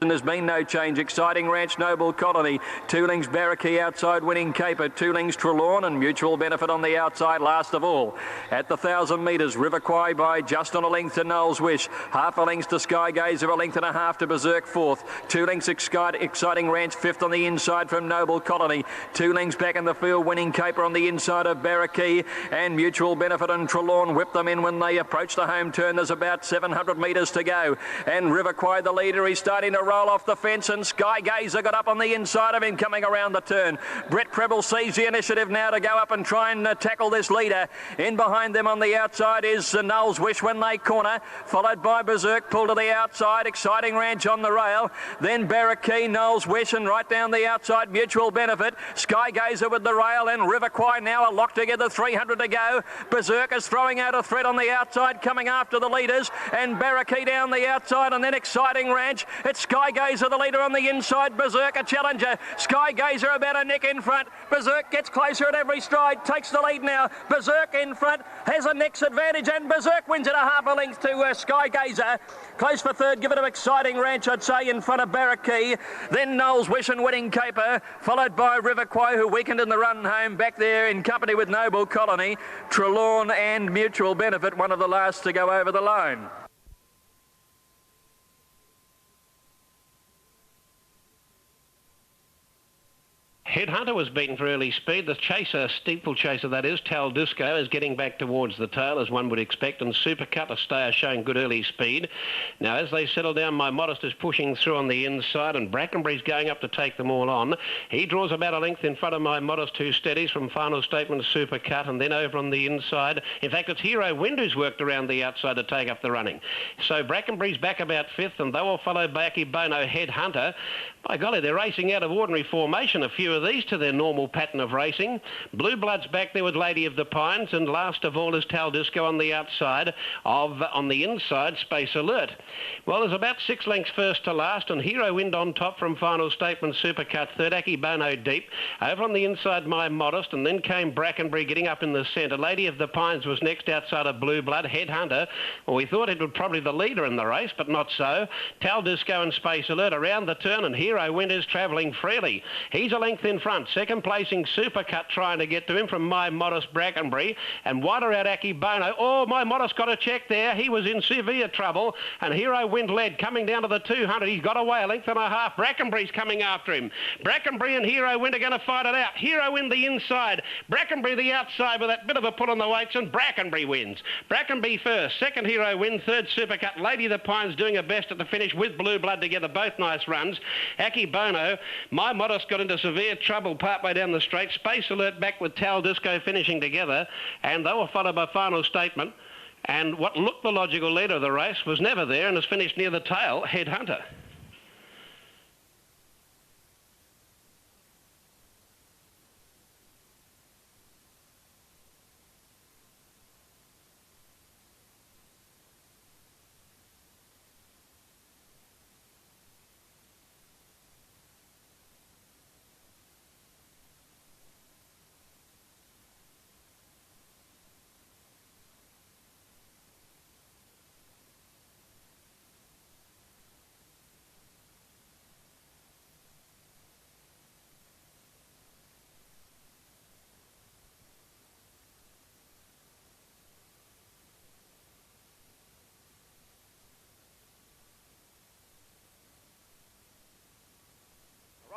And there's been no change. Exciting Ranch, Noble Colony. Two Links Barrackey outside, Winning Caper. Two Links Trelawn and Mutual Benefit on the outside, last of all. At the 1,000 metres, River Kwai by just on a length to Noel's Wish. Half a length to Sky Gazer, a length and a half to Berserk fourth. Two Links Exciting Ranch fifth on the inside from Noble Colony. Two Links back in the field, Winning Caper on the inside of Barrackey. And Mutual Benefit and Trelawn whip them in when they approach the home turn. There's about 700 metres to go. And River Kwai, the leader, he's starting to roll off the fence, and Sky Gazer got up on the inside of him coming around the turn. Brett Preble sees the initiative now to go up and try and tackle this leader. In behind them on the outside is Noel's Wish when they corner, followed by Berserk, pulled to the outside. Exciting Ranch on the rail, then Barrackey, Noel's Wish, and right down the outside Mutual Benefit. Sky Gazer with the rail, and River Kwai now are locked together, 300 to go. Berserk is throwing out a threat on the outside, coming after the leaders, and Barrackey down the outside, and then Exciting Ranch. It's Sky Gazer the leader on the inside, Berserk a challenger. Sky Gazer about a neck in front. Berserk gets closer at every stride, takes the lead now. Berserk in front, has a neck's advantage, and Berserk wins at a half a length to Sky Gazer. Close for third, give it to Exciting Ranch, I'd say, in front of Barrackey. Then Noel's Wish and Winning Caper, followed by River Kwai, who weakened in the run home, back there in company with Noble Colony. Trelawn and Mutual Benefit, one of the last to go over the line. Headhunter was beaten for early speed. The chaser, steeple chaser that is, Tal Disco, is getting back towards the tail as one would expect, and Supercut, a stayer, showing good early speed. Now as they settle down, My Modest is pushing through on the inside, and Brackenbury's going up to take them all on. He draws about a length in front of My Modest, who steadies from Final Statement to Supercut, and then over on the inside. In fact, it's Hero Wind who's worked around the outside to take up the running. So Brackenbury's back about fifth, and they will follow by Akibono, Headhunter. By golly, they're racing out of ordinary formation, a few of these to their normal pattern of racing. Blue Blood's back there with Lady of the Pines, and last of all is Tal Disco on the outside on the inside, Space Alert. Well, there's about 6 lengths first to last, and Hero Wind on top from Final Statement, Supercut third, Akibono deep. Over on the inside, My Modest, and then came Brackenbury getting up in the centre. Lady of the Pines was next outside of Blue Blood. Headhunter, well, we thought it would probably the leader in the race, but not so. Tal Disco and Space Alert around the turn, and Hero Wind is travelling freely. He's a length in front. Second placing Supercut trying to get to him from My Modest, Brackenbury, and wider out Akibono. Oh, My Modest got a check there. He was in severe trouble, and Hero Wind led coming down to the 200. He's got away a length and a half. Brackenbury's coming after him. Brackenbury and Hero Wind are going to fight it out. Hero Wind the inside, Brackenbury the outside with that bit of a pull on the weights, and Brackenbury wins. Brackenbury first, second Hero Wind, third Supercut. Lady of the Pines doing her best at the finish with Blue Blood together, both nice runs. Akibono, My Modest got into severe trouble partway down the straight. Space Alert back with Tal Disco finishing together, and they were followed by Final Statement. And what looked the logical leader of the race was never there and has finished near the tail, Headhunter.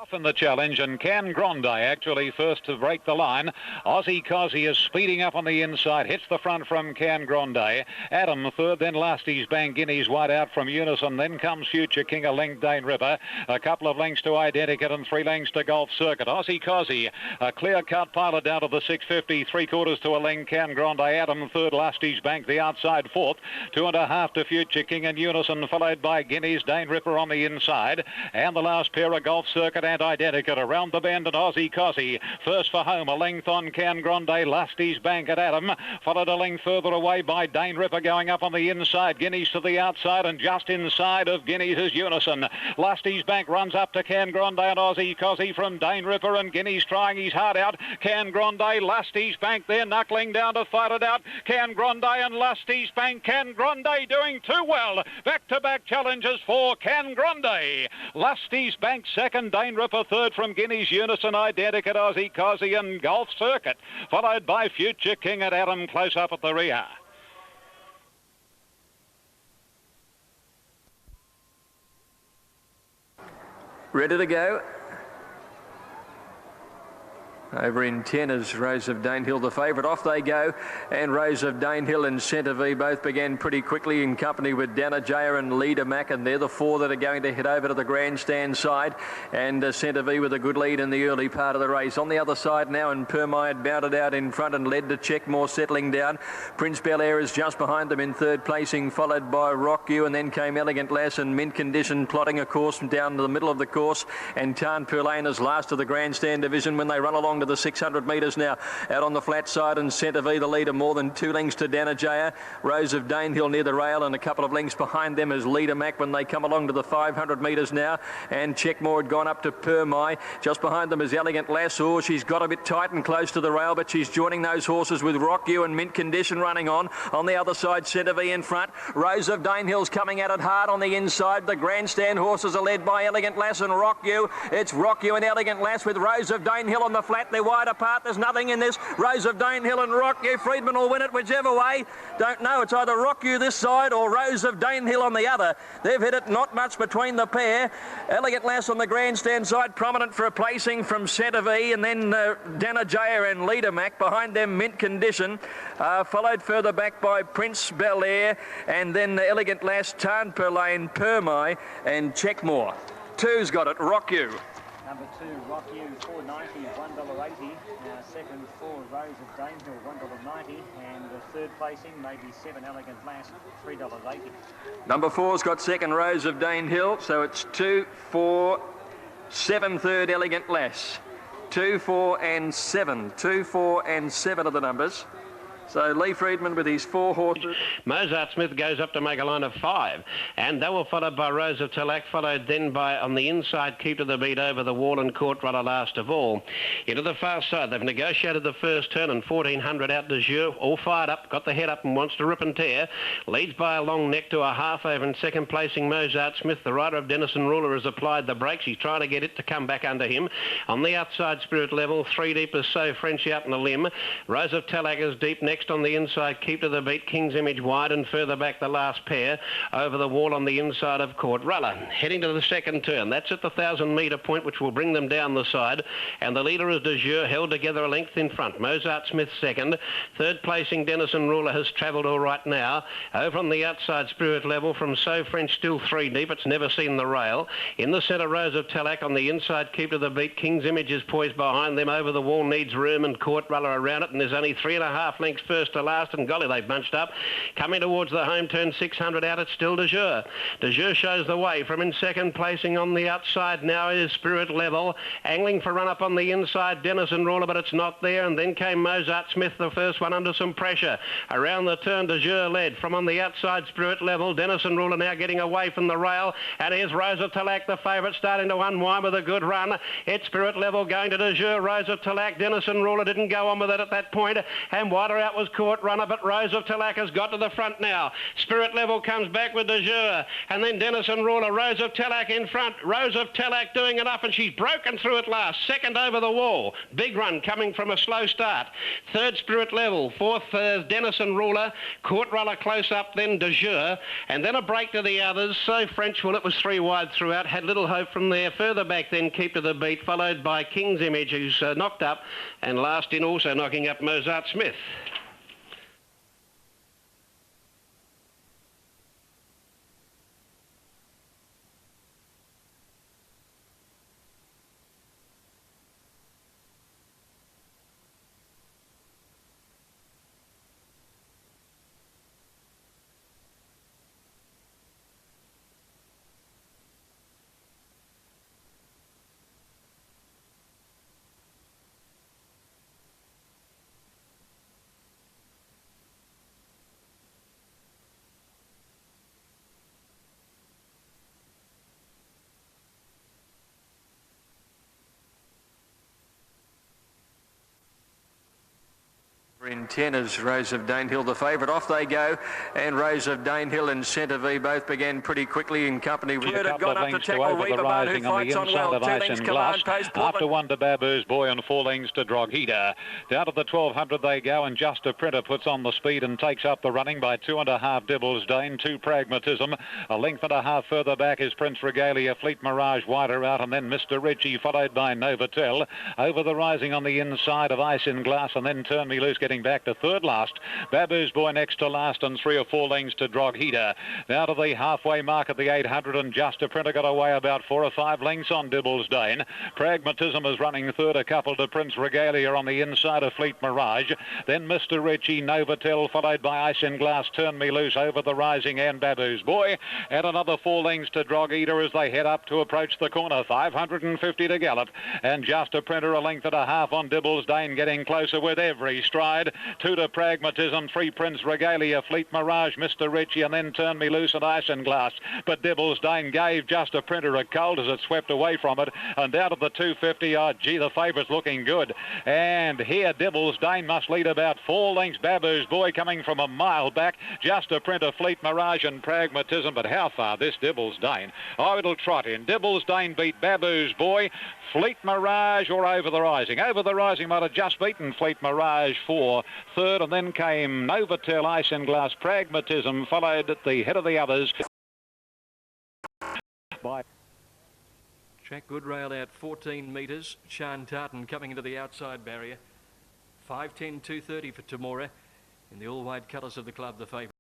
Off in the challenge, and Can Grande actually first to break the line. Aussie Cozzy is speeding up on the inside, hits the front from Can Grande. Adam third, then Lasties Bang Guineas wide out from Unison, then comes Future King, a length Dane Ripper, a couple of lengths to Identikit, and 3 lengths to Golf Circuit. Aussie Cozzy, a clear-cut pilot down to the 650, 3/4 to a length Can Grande. Adam third, Lasties Bank the outside fourth, 2.5 to Future King and Unison, followed by Guineas, Dane Ripper on the inside, and the last pair of Golf Circuit and Identica around the bend, and Aussie Cossie first for home, a length on Can Grande, Lusty's Bank at Adam, followed a length further away by Dane Ripper going up on the inside, Guineas to the outside, and just inside of Guineas is Unison. Lusty's Bank runs up to Can Grande and Aussie Cossie from Dane Ripper, and Guineas trying his heart out. Can Grande, Lusty's Bank there knuckling down to fight it out. Can Grande and Lusty's Bank. Can Grande doing too well. Back-to-back challenges for Can Grande. Lusty's Bank second, Dane Ripper third from Guineas, Unison, Identica, Aussie Cossie and Golf Circuit, followed by Future King at Adam close up at the rear. Ready to go. Over in 10 is Rose of Danehill, the favourite. Off they go, and Rose of Danehill and Centre V both began pretty quickly in company with Danajaya and Leader Mac, and they're the four that are going to head over to the grandstand side, and Centre V with a good lead in the early part of the race. On the other side now, and Permai had bounded out in front and led to Checkmore settling down. Prince Bel Air is just behind them in third placing, followed by Rock You, and then came Elegant Lass and Mint Condition plotting a course down to the middle of the course, and Tarn Purlane is last of the grandstand division when they run along to the 600 metres now. Out on the flat side, and Centre V the leader, more than 2 lengths to Danajaya. Rose of Danehill near the rail, and a couple of lengths behind them is Leader Mac when they come along to the 500 metres now. And Checkmore had gone up to Permai. Just behind them is Elegant Lass. Oh, she's got a bit tight and close to the rail, but she's joining those horses with Rock You and Mint Condition running on. On the other side, Centre V in front. Rose of Danehill's coming at it hard on the inside. The grandstand horses are led by Elegant Lass and Rock You. It's Rock You and Elegant Lass with Rose of Danehill on the flat. They're wide apart. There's nothing in this. Rose of Danehill and Rock You. Friedman will win it whichever way. Don't know. It's either Rock You this side or Rose of Danehill on the other. They've hit it not much between the pair. Elegant Lass on the grandstand side, prominent for a placing from Centre V, and then Danajaya and Leader Mac. Behind them, Mint Condition. Followed further back by Prince Bel Air, and then Elegant Lass, Tarn Purlane, Permai and Checkmore. Two's got it. Rock You. Number 2, Rock You, $4.90, $1.80. Second, 4, Rose of Danehill, $1.90. And the third placing, maybe 7, Elegant Lass, $3.80. Number 4's got second, Rose of Danehill. So it's 2, 4, 7 third, Elegant Lass. 2, 4 and 7. 2, 4 and 7 are the numbers. So Lee Friedman with his 4 horses. Mozart Smith goes up to make a line of 5, and they were followed by Rose of Talac, followed then by, on the inside, Keep to the Beat over the wall and Court Runner last of all. Into the far side, they've negotiated the first turn, and 1400 out de jure, all fired up, got the head up and wants to rip and tear. Leads by a long neck to a half over, and second placing Mozart Smith. The rider of Denison Ruler has applied the brakes. He's trying to get it to come back under him. On the outside, Spirit Level, 3 deep is So Frenchy out in the limb. Rose of Talac is deep next. On the inside, Keep to the Beat, King's Image wide, and further back the last pair over the wall on the inside of Court Runner. Heading to the second turn. That's at the 1,000-metre point, which will bring them down the side. And the leader is de jure, held together a length in front. Mozart Smith second. Third placing Denison Ruler has travelled all right now. Over on the outside, Spirit Level from So French, still 3 deep. It's never seen the rail. In the centre, Rose of Talac. On the inside, Keep to the Beat, King's Image is poised behind them. Over the wall needs room, and Court Runner around it. And there's only 3.5 lengths first to last, and golly, they've bunched up. Coming towards the home turn, 600 out, it's still de jure. De jure shows the way from in second placing. On the outside now is Spirit Level, angling for run up on the inside, Denison Ruler, but it's not there. And then came Mozart Smith, the first one, under some pressure. Around the turn, de jure led from on the outside, Spirit Level. Denison Ruler now getting away from the rail, and here's Rose of Talac, the favourite, starting to unwind with a good run. It's Spirit Level going to de jure, Rose of Talac. Denison Ruler didn't go on with it at that point, and wider out was Court Runner, but Rose of Talac has got to the front now. Spirit Level comes back with de jure, and then Denison Ruler. Rose of Talac in front. Rose of Talac doing enough, and she's broken through at last. Second over the wall. Big run coming from a slow start. Third, Spirit Level. Fourth, Denison Ruler. Court Runner close up, then de jure, and then a break to the others. So French, well, it was 3 wide throughout. Had little hope from there. Further back then, Keep to the Beat, followed by King's Image, who's knocked up, and last in also knocking up Mozart Smith. In 10 is Rose of Danehill, the favourite. Off they go, and Rose of Danehill and Centre V both began pretty quickly in company. Word had gone up to tackle Reaper Bud, who fights on well. 2 lengths Command Post. After 1 to Babu's Boy and 4 lengths to Drogheda. Down to the 1200 they go, and Just a Printer puts on the speed and takes up the running by 2.5 Dibbles Dane, 2 Pragmatism. A length and a half further back is Prince Regalia, Fleet Mirage wider out, and then Mr. Ritchie, followed by Novotel. Over the rising on the inside of Ice in Glass, and then Turn Me Loose getting back to third last. Babu's Boy next to last, and 3 or 4 lengths to Drogheda. Now to the halfway mark at the 800, and Just a Printer got away about 4 or 5 lengths on Dibbles Dane. Pragmatism is running third, a couple to Prince Regalia on the inside of Fleet Mirage. Then Mr. Ritchie, Novotel, followed by Ice in Glass, Turn Me Loose over the rising, and Babu's Boy. And another 4 lengths to Drogheda as they head up to approach the corner. 550 to gallop, and Just a Printer a length and a half on Dibbles Dane, getting closer with every stride. 2 to Pragmatism, 3 Prince Regalia, Fleet Mirage, Mr. Ritchie, and then Turn Me Loose and Ice and Glass. But Dibbles Dane gave Just a Printer a cold as it swept away from it, and down to the 250. Oh, gee, the favourite's looking good. And here Dibbles Dane must lead about 4 lengths. Babu's Boy coming from a mile back. Just a Printer, Fleet Mirage and Pragmatism. But how far this Dibbles Dane? Oh, it'll trot in. Dibbles Dane beat Babu's Boy. Fleet Mirage or Over the Rising. Over the Rising might have just beaten Fleet Mirage for third, and then came Novotel, Ice and Glass, Pragmatism, followed at the head of the others by Jack Goodrail out 14 metres. Sean Tartan coming into the outside barrier. 5:10, 2:30 for Temora in the all-white colours of the club, the favourite.